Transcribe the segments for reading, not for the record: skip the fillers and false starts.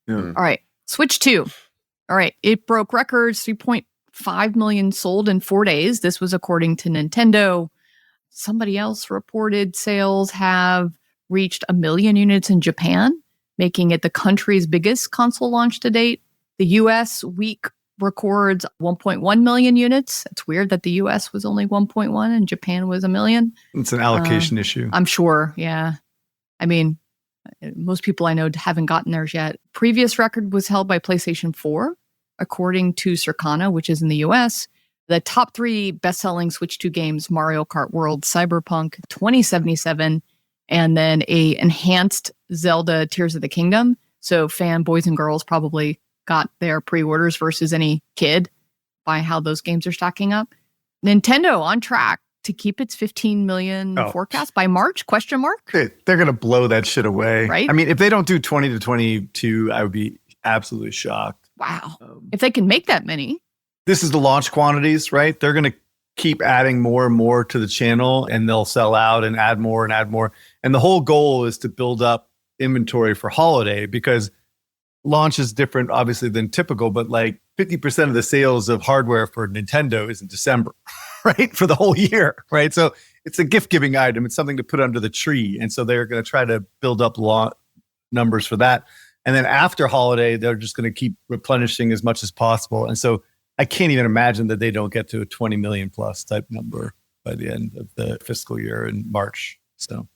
Yeah. All right. Switch 2. All right. It broke records, 3.5 million sold in 4 days. This was according to Nintendo. Somebody else reported sales have reached 1 million units in Japan, making it the country's biggest console launch to date. The US week records 1.1 million units. It's weird that the US was only 1.1 and Japan was 1 million. It's an allocation issue. I'm sure. Yeah. I mean, most people I know haven't gotten theirs yet. Previous record was held by PlayStation 4, according to Circana, which is in the US. The top 3 best-selling Switch 2 games, Mario Kart World, Cyberpunk 2077, and then a enhanced Zelda Tears of the Kingdom. So fanboys and girls probably got their pre-orders versus any kid by how those games are stacking up. Nintendo on track to keep its 15 million forecast by March, ? They're going to blow that shit away. Right? I mean, if they don't do 20 to 22, I would be absolutely shocked. Wow. If they can make that many. This is the launch quantities, right? They're going to keep adding more and more to the channel, and they'll sell out and add more and add more. And the whole goal is to build up inventory for holiday, because launch is different, obviously, than typical, but like 50% of the sales of hardware for Nintendo is in December, right? For the whole year, right? So it's a gift-giving item. It's something to put under the tree. And so they're going to try to build up numbers for that. And then after holiday, they're just going to keep replenishing as much as possible. And so I can't even imagine that they don't get to a 20 million plus type number by the end of the fiscal year in March. So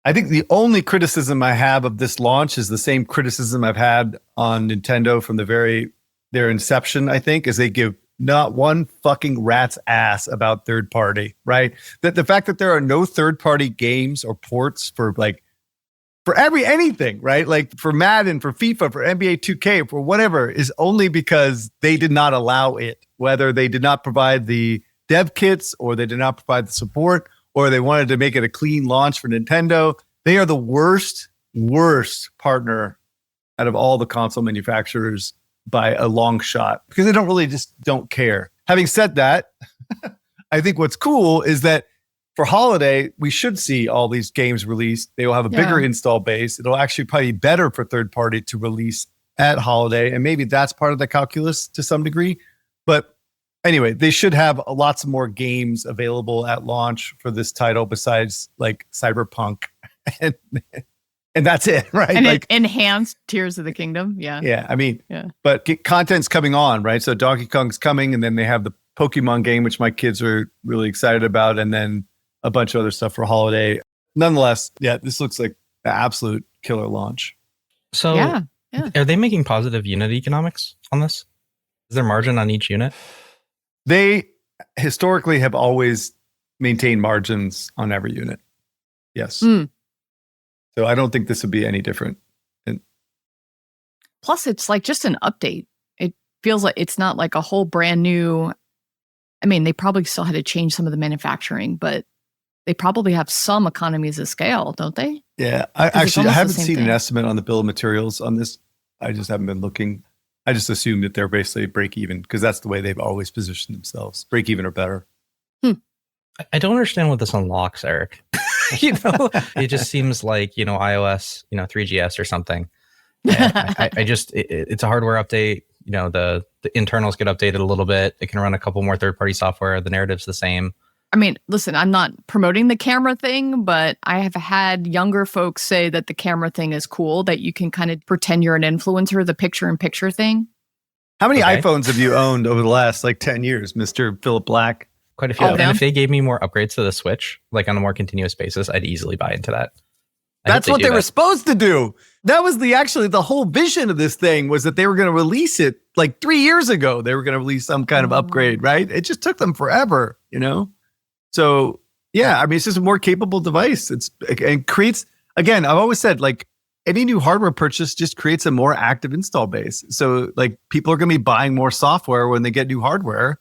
I think the only criticism I have of this launch is the same criticism I've had on Nintendo from their inception, I think, is they give not one fucking rat's ass about third party, right? That the fact that there are no third party games or ports for anything, right? Like for Madden, for FIFA, for NBA 2K, for whatever, is only because they did not allow it, whether they did not provide the dev kits or they did not provide the support, or they wanted to make it a clean launch for Nintendo. They are the worst partner out of all the console manufacturers by a long shot, because they don't care. Having said that, I think what's cool is that for holiday, we should see all these games released. They will have a bigger install base. It'll actually probably be better for third party to release at holiday. And maybe that's part of the calculus to some degree. But anyway, they should have lots more games available at launch for this title besides like Cyberpunk. And that's it, right? And like enhanced Tears of the Kingdom. Yeah. Yeah. I mean, but content's coming on, right? So Donkey Kong's coming, and then they have the Pokemon game, which my kids are really excited about. And then a bunch of other stuff for holiday. Nonetheless, this looks like the absolute killer launch. So are they making positive unit economics on this? Is there margin on each unit? They historically have always maintained margins on every unit. Yes. So I don't think this would be any different. Plus, it's like just an update. It feels like it's not like a whole brand new. I mean, they probably still had to change some of the manufacturing, but they probably have some economies of scale, don't they? Yeah. I haven't seen an estimate on the bill of materials on this. I just haven't been looking. I just assume that they're basically break even, because that's the way they've always positioned themselves. Break even or better. I don't understand what this unlocks, Eric. It just seems like, iOS, 3GS or something. It's a hardware update. The internals get updated a little bit. It can run a couple more third-party software. The narrative's the same. I mean, listen, I'm not promoting the camera thing, but I have had younger folks say that the camera thing is cool, that you can kind of pretend you're an influencer, the picture-in-picture thing. How many iPhones have you owned over the last 10 years, Mr. Philip Black? Quite a few. And if they gave me more upgrades to the Switch, like on a more continuous basis, I'd easily buy into that. That's what they were supposed to do. That was the whole vision of this thing, was that they were going to release it 3 years ago. They were going to release some kind of upgrade, right? It just took them forever, So yeah, I mean, it's just a more capable device. And creates, again, I've always said, any new hardware purchase just creates a more active install base. So people are going to be buying more software when they get new hardware.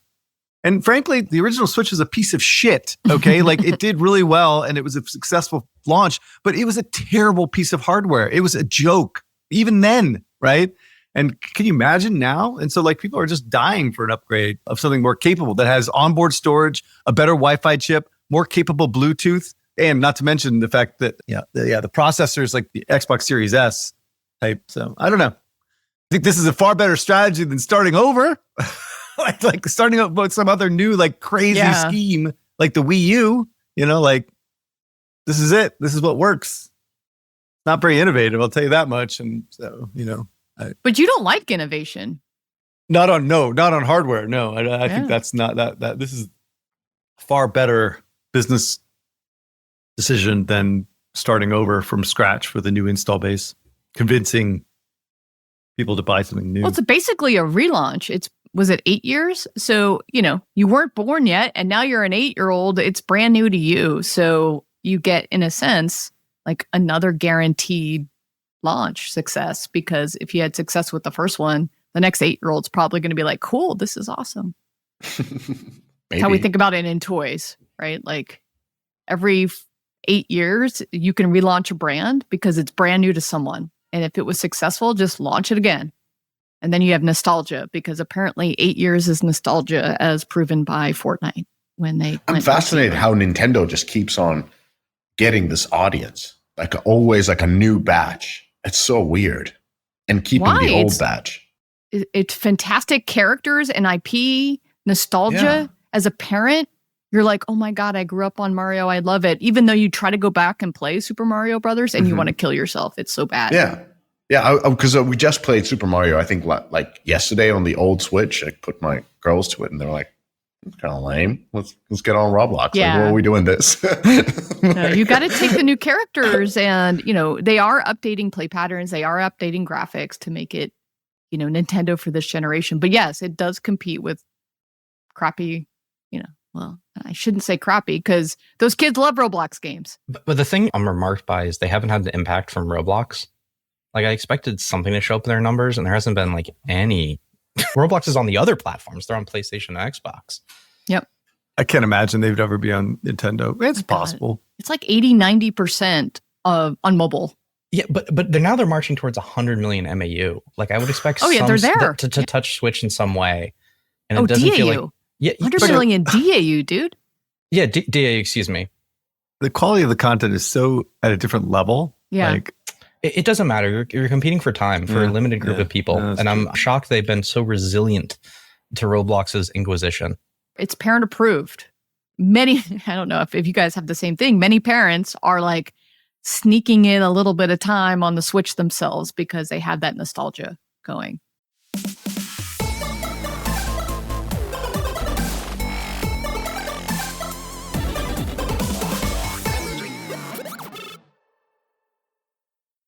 And frankly, the original Switch was a piece of shit, okay? It did really well, and it was a successful launch, but it was a terrible piece of hardware. It was a joke, even then, right? And can you imagine now? And so people are just dying for an upgrade of something more capable that has onboard storage, a better Wi-Fi chip, more capable Bluetooth, and not to mention the fact that, the processors like the Xbox Series S type. So I don't know. think this is a far better strategy than starting over. like starting up with some other new like crazy scheme like the Wii U, like this is it. This is what works. Not very innovative, I'll tell you that much. And so, but you don't like innovation. Not on hardware. No, I think that's not that this is a far better business decision than starting over from scratch with a new install base, convincing people to buy something new. Well, it's basically a relaunch. Was it 8 years? So, you weren't born yet and now you're an 8-year-old. It's brand new to you. So you get, in a sense, like another guaranteed launch success, because if you had success with the first one, the next 8-year-old's probably going to be like, cool, this is awesome. How we think about it in toys, right? Like every 8 years, you can relaunch a brand because it's brand new to someone. And if it was successful, just launch it again. And then you have nostalgia, because apparently 8 years is nostalgia, as proven by Fortnite when they. I'm fascinated how Nintendo just keeps on getting this audience, like always, like a new batch. It's so weird, and keeping the old batch. It's fantastic characters and IP nostalgia. Yeah. As a parent, you're like, oh my God, I grew up on Mario. I love it. Even though you try to go back and play Super Mario Brothers and you want to kill yourself. It's so bad. Yeah. Yeah, because we just played Super Mario, I think, like yesterday on the old Switch. I put my girls to it, and they're like, "It's kind of lame. Let's get on Roblox. Yeah. Like, what are we doing this?" No, you got to take the new characters, and they are updating play patterns. They are updating graphics to make it, Nintendo for this generation. But yes, it does compete with crappy. Well, I shouldn't say crappy, because those kids love Roblox games. But the thing I'm remarked by is they haven't had the impact from Roblox. Like, I expected something to show up in their numbers, and there hasn't been like any. Roblox is on the other platforms. They're on PlayStation and Xbox. Yep. I can't imagine they'd ever be on Nintendo. It's possible. It's like 80-90% on mobile. Yeah, but they're marching towards 100 million MAU. Like, I would expect they're there. to touch Switch in some way. And it doesn't DAU. feel like 100 million DAU, dude. Yeah, DAU, excuse me. The quality of the content is so at a different level. Yeah. Like, it doesn't matter. You're competing for time for a limited group of people. And I'm shocked they've been so resilient to Roblox's Inquisition. It's parent approved. Many, I don't know if you guys have the same thing. Many parents are like sneaking in a little bit of time on the Switch themselves because they have that nostalgia going.